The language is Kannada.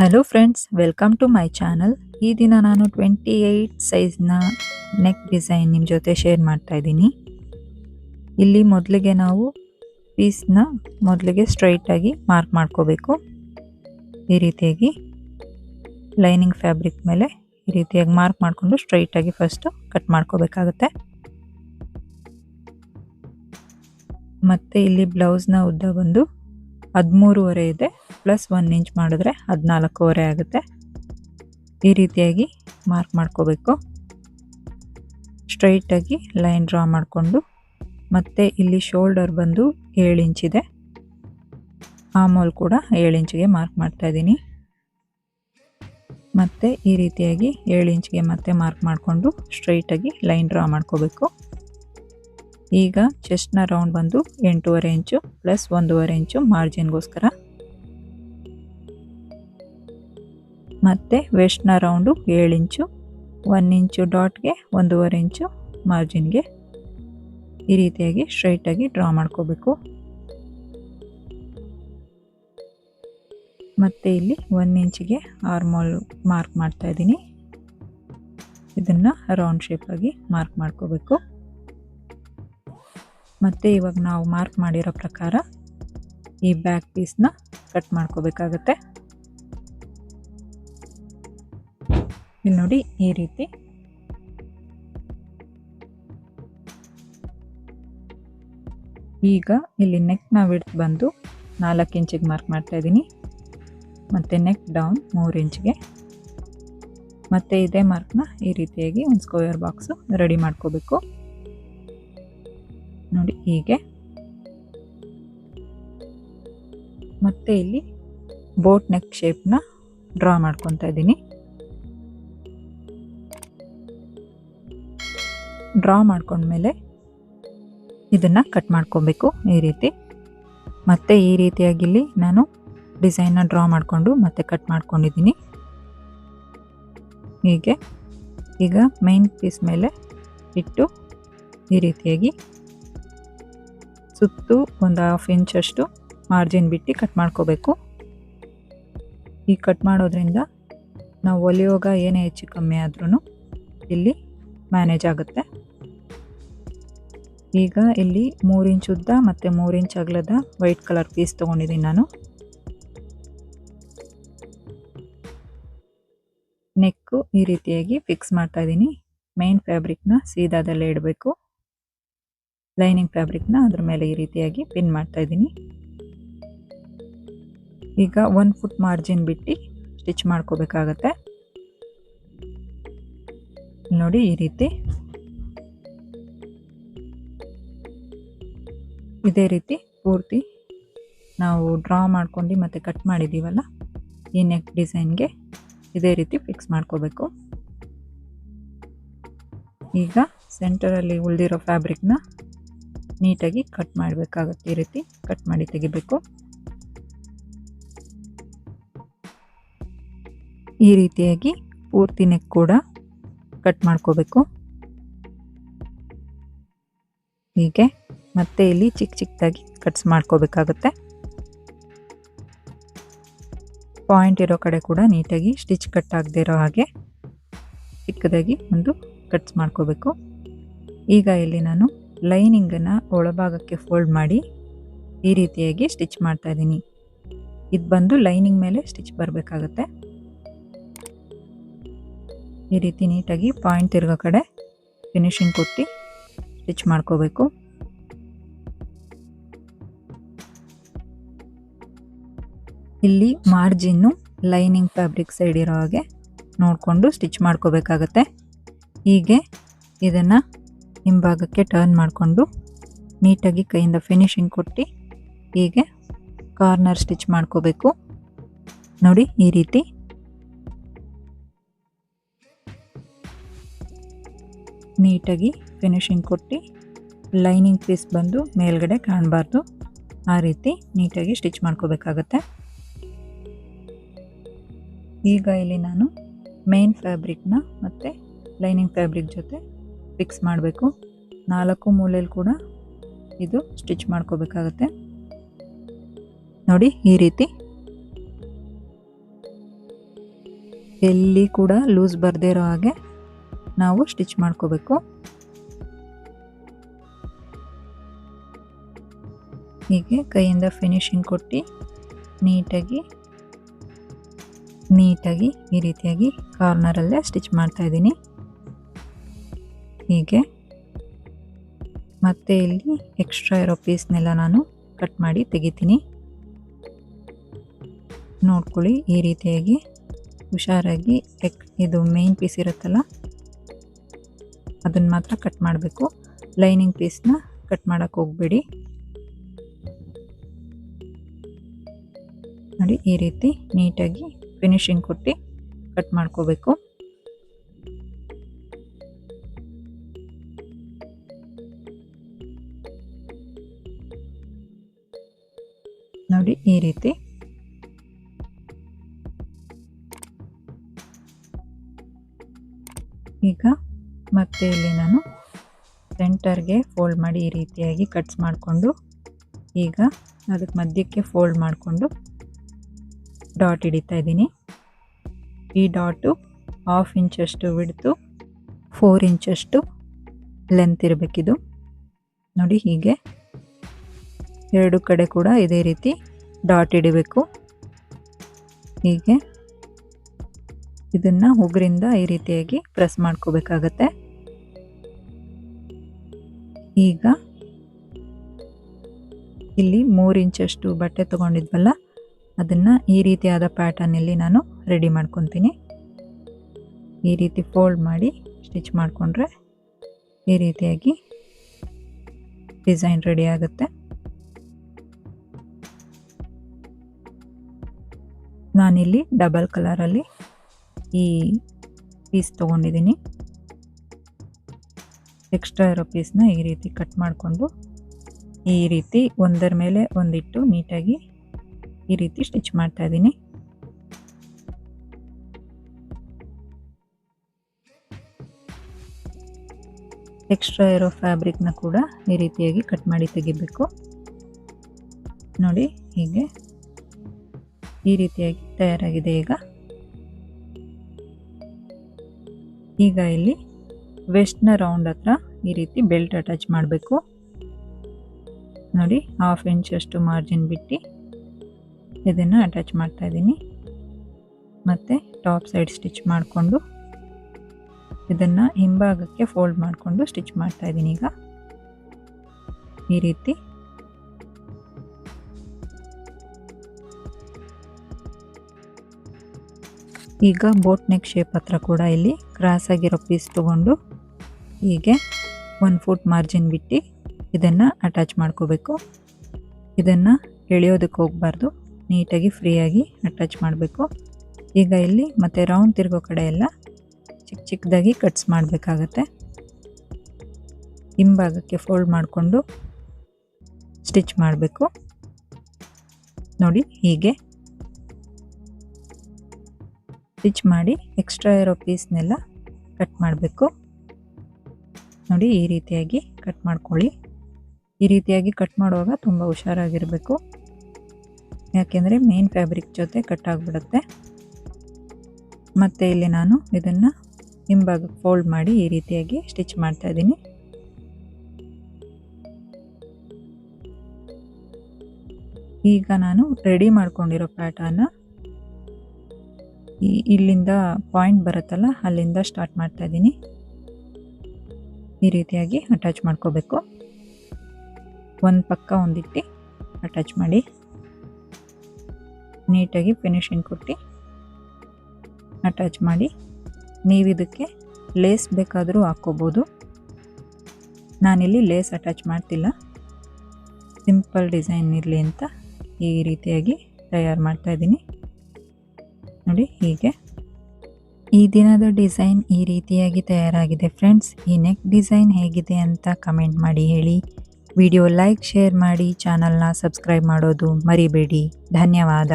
Hello friends, welcome to my channel. ಈ ದಿನ ನಾನು 28 ಸೈಜ್ನ ನೆಕ್ ಡಿಸೈನ್ ನಿಮ್ಮ ಜೊತೆ ಶೇರ್ ಮಾಡ್ತಾ ಇದ್ದೀನಿ. ಇಲ್ಲಿ ಮೊದಲಿಗೆ ನಾವು ಪೀಸ್ನ ಮೊದಲಿಗೆ ಸ್ಟ್ರೈಟಾಗಿ ಮಾರ್ಕ್ ಮಾಡ್ಕೋಬೇಕು. ಈ ರೀತಿಯಾಗಿ ಲೈನಿಂಗ್ ಫ್ಯಾಬ್ರಿಕ್ ಮೇಲೆ ಈ ರೀತಿಯಾಗಿ ಮಾರ್ಕ್ ಮಾಡಿಕೊಂಡು ಸ್ಟ್ರೈಟಾಗಿ ಫಸ್ಟು ಕಟ್ ಮಾಡ್ಕೋಬೇಕಾಗತ್ತೆ. ಮತ್ತು ಇಲ್ಲಿ ಬ್ಲೌಸ್ನ ಉದ್ದ ಬಂದು 13.5 ಇದೆ, ಪ್ಲಸ್ 1 ಇಂಚ್ ಮಾಡಿದ್ರೆ 14.5 ಆಗುತ್ತೆ. ಈ ರೀತಿಯಾಗಿ ಮಾರ್ಕ್ ಮಾಡ್ಕೋಬೇಕು. ಸ್ಟ್ರೈಟಾಗಿ ಲೈನ್ ಡ್ರಾ ಮಾಡಿಕೊಂಡು ಮತ್ತು ಇಲ್ಲಿ ಶೋಲ್ಡರ್ ಬಂದು 7 ಇಂಚಿದೆ, ಆಮೋಲ್ ಕೂಡ 7 ಇಂಚಿಗೆ ಮಾರ್ಕ್ ಮಾಡ್ತಾ ಇದ್ದೀನಿ. ಮತ್ತು ಈ ರೀತಿಯಾಗಿ 7 ಇಂಚಿಗೆ ಮತ್ತೆ ಮಾರ್ಕ್ ಮಾಡಿಕೊಂಡು ಸ್ಟ್ರೈಟಾಗಿ ಲೈನ್ ಡ್ರಾ ಮಾಡ್ಕೋಬೇಕು. ಈಗ ಚೆಸ್ಟ್ನ ರೌಂಡ್ ಬಂದು 8.5 ಇಂಚು ಪ್ಲಸ್ 1.5 ಇಂಚು ಮಾರ್ಜಿನ್ಗೋಸ್ಕರ, ಮತ್ತು ವೆಸ್ಟ್ನ ರೌಂಡು 7 ಇಂಚು, 1 ಇಂಚು ಡಾಟ್ಗೆ 1.5 ಇಂಚು ಮಾರ್ಜಿನ್ಗೆ ಈ ರೀತಿಯಾಗಿ ಸ್ಟ್ರೈಟಾಗಿ ಡ್ರಾ ಮಾಡ್ಕೋಬೇಕು. ಮತ್ತು ಇಲ್ಲಿ 1 ಇಂಚಿಗೆ ಆರ್ಮೋಲ್ ಮಾರ್ಕ್ ಮಾಡ್ತಾ ಇದ್ದೀನಿ. ಇದನ್ನು ರೌಂಡ್ ಶೇಪಾಗಿ ಮಾರ್ಕ್ ಮಾಡ್ಕೋಬೇಕು. ಮತ್ತು ಇವಾಗ ನಾವು ಮಾರ್ಕ್ ಮಾಡಿರೋ ಪ್ರಕಾರ ಈ ಬ್ಯಾಕ್ ಪೀಸ್ನ ಕಟ್ ಮಾಡ್ಕೋಬೇಕಾಗತ್ತೆ. ಇಲ್ಲಿ ನೋಡಿ, ಈ ರೀತಿ ಈಗ ಇಲ್ಲಿ ನೆಕ್ನ ವಿಡ್ತ್ ಬಂದು 4 ಇಂಚಿಗೆ ಮಾರ್ಕ್ ಮಾಡ್ತಾ ಇದ್ದೀನಿ. ಮತ್ತು ನೆಕ್ ಡೌನ್ 3 ಇಂಚಿಗೆ. ಮತ್ತು ಇದೇ ಮಾರ್ಕ್ನ ಈ ರೀತಿಯಾಗಿ ಒಂದು ಸ್ಕ್ವೇರ್ ಬಾಕ್ಸು ರೆಡಿ ಮಾಡ್ಕೋಬೇಕು. ನೋಡಿ ಹೀಗೆ. ಮತ್ತು ಇಲ್ಲಿ ಬೋಟ್ ನೆಕ್ ಶೇಪ್ನ ಡ್ರಾ ಮಾಡ್ಕೊತಾ ಇದ್ದೀನಿ. ಡ್ರಾ ಮಾಡ್ಕೊಂಡ್ಮೇಲೆ ಇದನ್ನು ಕಟ್ ಮಾಡ್ಕೊಬೇಕು ಈ ರೀತಿ. ಮತ್ತು ಈ ರೀತಿಯಾಗಿ ಇಲ್ಲಿ ನಾನು ಡಿಸೈನ್ನ ಡ್ರಾ ಮಾಡಿಕೊಂಡು ಮತ್ತೆ ಕಟ್ ಮಾಡ್ಕೊಂಡಿದ್ದೀನಿ. ಹೀಗೆ ಈಗ ಮೈನ್ ಪೀಸ್ ಮೇಲೆ ಇಟ್ಟು ಈ ರೀತಿಯಾಗಿ ಸುತ್ತು ಒಂದು 1/2 ಇಂಚಷ್ಟು ಮಾರ್ಜಿನ್ ಬಿಟ್ಟು ಕಟ್ ಮಾಡ್ಕೋಬೇಕು. ಈ ಕಟ್ ಮಾಡೋದ್ರಿಂದ ನಾವು ಹೊಲಿಯುವಾಗ ಏನೇ ಹೆಚ್ಚು ಕಮ್ಮಿ ಆದ್ರೂ ಇಲ್ಲಿ ಮ್ಯಾನೇಜ್ ಆಗುತ್ತೆ. ಈಗ ಇಲ್ಲಿ 3 ಇಂಚ್ ಉದ್ದ ಮತ್ತು 3 ಇಂಚ್ ಅಗಲದ ವೈಟ್ ಕಲರ್ ಪೀಸ್ ತೊಗೊಂಡಿದ್ದೀನಿ ನಾನು. ನೆಕ್ಕು ಈ ರೀತಿಯಾಗಿ ಫಿಕ್ಸ್ ಮಾಡ್ತಾ ಇದ್ದೀನಿ. ಮೈನ್ ಫ್ಯಾಬ್ರಿಕ್ನ ಸೀದಾದಲ್ಲೇ ಇಡಬೇಕು. ಲೈನಿಂಗ್ ಫ್ಯಾಬ್ರಿಕ್ನ ಅದ್ರ ಮೇಲೆ ಈ ರೀತಿಯಾಗಿ ಪಿನ್ ಮಾಡ್ತಾ ಇದ್ದೀನಿ. ಈಗ 1 ಫುಟ್ ಮಾರ್ಜಿನ್ ಬಿಟ್ಟು ಸ್ಟಿಚ್ ಮಾಡ್ಕೋಬೇಕಾಗತ್ತೆ. ನೋಡಿ ಈ ರೀತಿ. ಇದೇ ರೀತಿ ಪೂರ್ತಿ ನಾವು ಡ್ರಾ ಮಾಡ್ಕೊಂಡು ಮತ್ತೆ ಕಟ್ ಮಾಡಿದ್ದೀವಲ್ಲ ಈ ನೆಕ್ ಡಿಸೈನ್ಗೆ ಇದೇ ರೀತಿ ಫಿಕ್ಸ್ ಮಾಡ್ಕೋಬೇಕು. ಈಗ ಸೆಂಟರಲ್ಲಿ ಉಳಿದಿರೋ ಫ್ಯಾಬ್ರಿಕ್ನ ನೀಟಾಗಿ ಕಟ್ ಮಾಡಬೇಕಾಗುತ್ತೆ. ಈ ರೀತಿ ಕಟ್ ಮಾಡಿ ತೆಗಿಬೇಕು. ಈ ರೀತಿಯಾಗಿ ಪೂರ್ತಿ ನೆಕ್ ಕೂಡ ಕಟ್ ಮಾಡ್ಕೋಬೇಕು ಹೀಗೆ. ಮತ್ತೆ ಇಲ್ಲಿ ಚಿಕ್ಕ ಚಿಕ್ಕದಾಗಿ ಕಟ್ಸ್ ಮಾಡ್ಕೋಬೇಕಾಗತ್ತೆ. ಪಾಯಿಂಟ್ ಇರೋ ಕಡೆ ಕೂಡ ನೀಟಾಗಿ ಸ್ಟಿಚ್ ಕಟ್ ಆಗದೆ ಇರೋ ಹಾಗೆ ಚಿಕ್ಕದಾಗಿ ಒಂದು ಕಟ್ಸ್ ಮಾಡ್ಕೋಬೇಕು. ಈಗ ಇಲ್ಲಿ ನಾನು ಲೈನಿಂಗನ್ನು ಒಳಭಾಗಕ್ಕೆ ಫೋಲ್ಡ್ ಮಾಡಿ ಈ ರೀತಿಯಾಗಿ ಸ್ಟಿಚ್ ಮಾಡ್ತಾ ಇದ್ದೀನಿ. ಇದು ಬಂದು ಲೈನಿಂಗ್ ಮೇಲೆ ಸ್ಟಿಚ್ ಬರಬೇಕಾಗತ್ತೆ. ಈ ರೀತಿ ನೀಟಾಗಿ ಪಾಯಿಂಟ್ ಇರೋ ಕಡೆ ಫಿನಿಶಿಂಗ್ ಕೊಟ್ಟು ಸ್ಟಿಚ್ ಮಾಡ್ಕೋಬೇಕು. ಇಲ್ಲಿ ಮಾರ್ಜಿನ್ನು ಲೈನಿಂಗ್ ಫ್ಯಾಬ್ರಿಕ್ ಸೈಡ್ ಇರೋ ಹಾಗೆ ನೋಡಿಕೊಂಡು ಸ್ಟಿಚ್ ಮಾಡ್ಕೋಬೇಕಾಗತ್ತೆ. ಹೀಗೆ ಇದನ್ನು ಹಿಂಭಾಗಕ್ಕೆ ಟರ್ನ್ ಮಾಡಿಕೊಂಡು ನೀಟಾಗಿ ಕೈಯಿಂದ ಫಿನಿಶಿಂಗ್ ಕೊಟ್ಟು ಹೀಗೆ ಕಾರ್ನರ್ ಸ್ಟಿಚ್ ಮಾಡ್ಕೋಬೇಕು. ನೋಡಿ ಈ ರೀತಿ. ನೀಟಾಗಿ ಫಿನಿಶಿಂಗ್ ಕೊಟ್ಟು ಲೈನಿಂಗ್ ಪೀಸ್ ಬಂದು ಮೇಲ್ಗಡೆ ಕಾಣಬಾರ್ದು, ಆ ರೀತಿ ನೀಟಾಗಿ ಸ್ಟಿಚ್ ಮಾಡ್ಕೋಬೇಕಾಗತ್ತೆ. ಈಗ ಇಲ್ಲಿ ನಾನು ಮೇನ್ ಫ್ಯಾಬ್ರಿಕ್ನ ಮತ್ತು ಲೈನಿಂಗ್ ಫ್ಯಾಬ್ರಿಕ್ ಜೊತೆ ಫಿಕ್ಸ್ ಮಾಡಬೇಕು. 4 ಮೂಲೆಯಲ್ಲಿ ಕೂಡ ಇದು ಸ್ಟಿಚ್ ಮಾಡ್ಕೋಬೇಕಾಗತ್ತೆ. ನೋಡಿ ಈ ರೀತಿ. ಎಲ್ಲಿ ಕೂಡ ಲೂಸ್ ಬರದೇ ಇರೋ ಹಾಗೆ ನಾವು ಸ್ಟಿಚ್ ಮಾಡ್ಕೋಬೇಕು. ಹೀಗೆ ಕೈಯಿಂದ ಫಿನಿಶಿಂಗ್ ಕೊಟ್ಟು ನೀಟಾಗಿ ಈ ರೀತಿಯಾಗಿ ಕಾರ್ನರಲ್ಲೇ ಸ್ಟಿಚ್ ಮಾಡ್ತಾ ಇದ್ದೀನಿ. ಹೀಗೆ ಮತ್ತೆ ಇಲ್ಲಿ ಎಕ್ಸ್ಟ್ರಾ ಇರೋ ಪೀಸ್ನೆಲ್ಲ ನಾನು ಕಟ್ ಮಾಡಿ ತೆಗಿತೀನಿ. ನೋಡ್ಕೊಳ್ಳಿ, ಈ ರೀತಿಯಾಗಿ ಹುಷಾರಾಗಿ ಇದು ಮೇನ್ ಪೀಸ್ ಇರುತ್ತಲ್ಲ ಅದನ್ನು ಮಾತ್ರ ಕಟ್ ಮಾಡಬೇಕು. ಲೈನಿಂಗ್ ಪೀಸ್ನ ಕಟ್ ಮಾಡೋಕ್ಕೆ ಹೋಗಬೇಡಿ. ನೋಡಿ, ಈ ರೀತಿ ನೀಟಾಗಿ ಫಿನಿಶಿಂಗ್ ಕೊಟ್ಟು ಕಟ್ ಮಾಡ್ಕೋಬೇಕು. ನೋಡಿ, ಈ ರೀತಿ ಈಗ ಮತ್ತೆ ಇಲ್ಲಿ ನಾನು ಸೆಂಟರ್ಗೆ ಫೋಲ್ಡ್ ಮಾಡಿ ಈ ರೀತಿಯಾಗಿ ಕಟ್ಸ್ ಮಾಡಿಕೊಂಡು ಈಗ ಅದಕ್ಕೆ ಮಧ್ಯಕ್ಕೆ ಫೋಲ್ಡ್ ಮಾಡಿಕೊಂಡು ಡಾಟ್ ಹಿಡಿತಾ ಇದ್ದೀನಿ. ಈ ಡಾಟು 1/2 ಇಂಚಷ್ಟು ವಿಡ್ತು, 4 ಇಂಚಷ್ಟು ಲೆಂತ್ ಇರಬೇಕಿದು. ನೋಡಿ, ಹೀಗೆ ಎರಡು ಕಡೆ ಕೂಡ ಇದೇ ರೀತಿ ಡಾಟ್ ಹಿಡಿಬೇಕು. ಹೀಗೆ ಇದನ್ನು ಉಗುರಿಂದ ಈ ರೀತಿಯಾಗಿ ಪ್ರೆಸ್ ಮಾಡ್ಕೋಬೇಕಾಗತ್ತೆ. ಈಗ ಇಲ್ಲಿ 3 ಇಂಚಷ್ಟು ಬಟ್ಟೆ ತಗೊಂಡಿದ್ವಲ್ಲ ಅದನ್ನು ಈ ರೀತಿಯಾದ ಪ್ಯಾಟರ್ನಲ್ಲಿ ನಾನು ರೆಡಿ ಮಾಡ್ಕೊತೀನಿ. ಈ ರೀತಿ ಫೋಲ್ಡ್ ಮಾಡಿ ಸ್ಟಿಚ್ ಮಾಡಿಕೊಂಡ್ರೆ ಈ ರೀತಿಯಾಗಿ ಡಿಸೈನ್ ರೆಡಿ ಆಗುತ್ತೆ. ನಾನಿಲ್ಲಿ ಡಬಲ್ ಕಲರಲ್ಲಿ ಈ ಪೀಸ್ ತೊಗೊಂಡಿದ್ದೀನಿ. ಎಕ್ಸ್ಟ್ರಾ ಇರೋ ಪೀಸ್ನ ಈ ರೀತಿ ಕಟ್ ಮಾಡಿಕೊಂಡು ಈ ರೀತಿ ಒಂದರ ಮೇಲೆ ಒಂದಿಟ್ಟು ನೀಟಾಗಿ ಈ ರೀತಿ ಸ್ಟಿಚ್ ಮಾಡ್ತಾ ಇದ್ದೀನಿ. ಎಕ್ಸ್ಟ್ರಾ ಇರೋ ಫ್ಯಾಬ್ರಿಕ್ನ ಕೂಡ ಈ ರೀತಿಯಾಗಿ ಕಟ್ ಮಾಡಿ ತೆಗಿಬೇಕು. ನೋಡಿ, ಹೀಗೆ ಈ ರೀತಿಯಾಗಿ ತಯಾರಾಗಿದೆ. ಈಗ ಇಲ್ಲಿ ವೆಸ್ಟ್ನ ರೌಂಡ್ ಹತ್ರ ಈ ರೀತಿ ಬೆಲ್ಟ್ ಅಟ್ಯಾಚ್ ಮಾಡಬೇಕು. ನೋಡಿ, 1/2 ಇಂಚಷ್ಟು ಮಾರ್ಜಿನ್ ಬಿಟ್ಟು ಇದನ್ನು ಅಟ್ಯಾಚ್ ಮಾಡ್ತಾ ಇದ್ದೀನಿ. ಮತ್ತು ಟಾಪ್ ಸೈಡ್ ಸ್ಟಿಚ್ ಮಾಡಿಕೊಂಡು ಇದನ್ನು ಹಿಂಭಾಗಕ್ಕೆ ಫೋಲ್ಡ್ ಮಾಡಿಕೊಂಡು ಸ್ಟಿಚ್ ಮಾಡ್ತಾ ಇದ್ದೀನಿ. ಈಗ ಈ ರೀತಿ ಈಗ ಬೋಟ್ ನೆಕ್ ಶೇಪ್ ಹತ್ರ ಕೂಡ ಇಲ್ಲಿ ಕ್ರಾಸ್ ಆಗಿರೋ ಪೀಸ್ ತೊಗೊಂಡು ಹೀಗೆ 1 ಫುಟ್ ಮಾರ್ಜಿನ್ ಬಿಟ್ಟು ಇದನ್ನು ಅಟ್ಯಾಚ್ ಮಾಡ್ಕೋಬೇಕು. ಇದನ್ನು ಎಳೆಯೋದಕ್ಕೆ ಹೋಗಬಾರ್ದು, ನೀಟಾಗಿ ಫ್ರೀಯಾಗಿ ಅಟ್ಯಾಚ್ ಮಾಡಬೇಕು. ಈಗ ಇಲ್ಲಿ ಮತ್ತೆ ರೌಂಡ್ ತಿರುಗೋ ಕಡೆ ಎಲ್ಲ ಚಿಕ್ಕ ಚಿಕ್ಕದಾಗಿ ಕಟ್ಸ್ ಮಾಡಬೇಕಾಗತ್ತೆ. ಹಿಂಭಾಗಕ್ಕೆ ಫೋಲ್ಡ್ ಮಾಡಿಕೊಂಡು ಸ್ಟಿಚ್ ಮಾಡಬೇಕು. ನೋಡಿ, ಹೀಗೆ ಸ್ಟಿಚ್ ಮಾಡಿ ಎಕ್ಸ್ಟ್ರಾ ಇರೋ ಪೀಸ್ನೆಲ್ಲ ಕಟ್ ಮಾಡಬೇಕು. ನೋಡಿ, ಈ ರೀತಿಯಾಗಿ ಕಟ್ ಮಾಡ್ಕೊಳ್ಳಿ. ಈ ರೀತಿಯಾಗಿ ಕಟ್ ಮಾಡುವಾಗ ತುಂಬ ಹುಷಾರಾಗಿರಬೇಕು, ಯಾಕೆಂದರೆ ಮೇನ್ ಫ್ಯಾಬ್ರಿಕ್ ಜೊತೆ ಕಟ್ ಆಗಿಬಿಡುತ್ತೆ. ಮತ್ತು ಇಲ್ಲಿ ನಾನು ಇದನ್ನು ಹಿಂಭಾಗಕ್ಕೆ ಫೋಲ್ಡ್ ಮಾಡಿ ಈ ರೀತಿಯಾಗಿ ಸ್ಟಿಚ್ ಮಾಡ್ತಾ ಇದ್ದೀನಿ. ಈಗ ನಾನು ರೆಡಿ ಮಾಡ್ಕೊಂಡಿರೋ ಪ್ಯಾಟರ್ನ ಇಲ್ಲಿಂದ ಪಾಯಿಂಟ್ ಬರುತ್ತಲ್ಲ ಅಲ್ಲಿಂದ ಸ್ಟಾರ್ಟ್ ಮಾಡ್ತಾ ಇದ್ದೀನಿ. ಈ ರೀತಿಯಾಗಿ ಅಟ್ಯಾಚ್ ಮಾಡ್ಕೋಬೇಕು. ಒಂದು ಪಕ್ಕ ಒಂದಿಟ್ಟು ಅಟ್ಯಾಚ್ ಮಾಡಿ ನೀಟಾಗಿ ಫಿನಿಶಿಂಗ್ ಕೊಟ್ಟು ಅಟ್ಯಾಚ್ ಮಾಡಿ. ನೀವು ಇದಕ್ಕೆ ಲೇಸ್ ಬೇಕಾದರೂ ಹಾಕ್ಕೋಬೋದು. ನಾನಿಲ್ಲಿ ಲೇಸ್ ಅಟ್ಯಾಚ್ ಮಾಡ್ತಿಲ್ಲ, ಸಿಂಪಲ್ ಡಿಸೈನ್ ಇರಲಿ ಅಂತ ಈ ರೀತಿಯಾಗಿ ತಯಾರು ಮಾಡ್ತಾ ಇದ್ದೀನಿ. ನೋಡಿ, ಹೀಗೆ ಈ ದಿನದ ಡಿಸೈನ್ ಈ ರೀತಿಯಾಗಿ ತಯಾರಾಗಿದೆ ಫ್ರೆಂಡ್ಸ್. ಈ ನೆಕ್ ಡಿಸೈನ್ ಹೇಗಿದೆ ಅಂತ ಕಮೆಂಟ್ ಮಾಡಿ ಹೇಳಿ. ವಿಡಿಯೋ ಲೈಕ್, ಶೇರ್ ಮಾಡಿ, ಚಾನಲ್ನ ಸಬ್ಸ್ಕ್ರೈಬ್ ಮಾಡೋದು ಮರಿಬೇಡಿ. ಧನ್ಯವಾದ.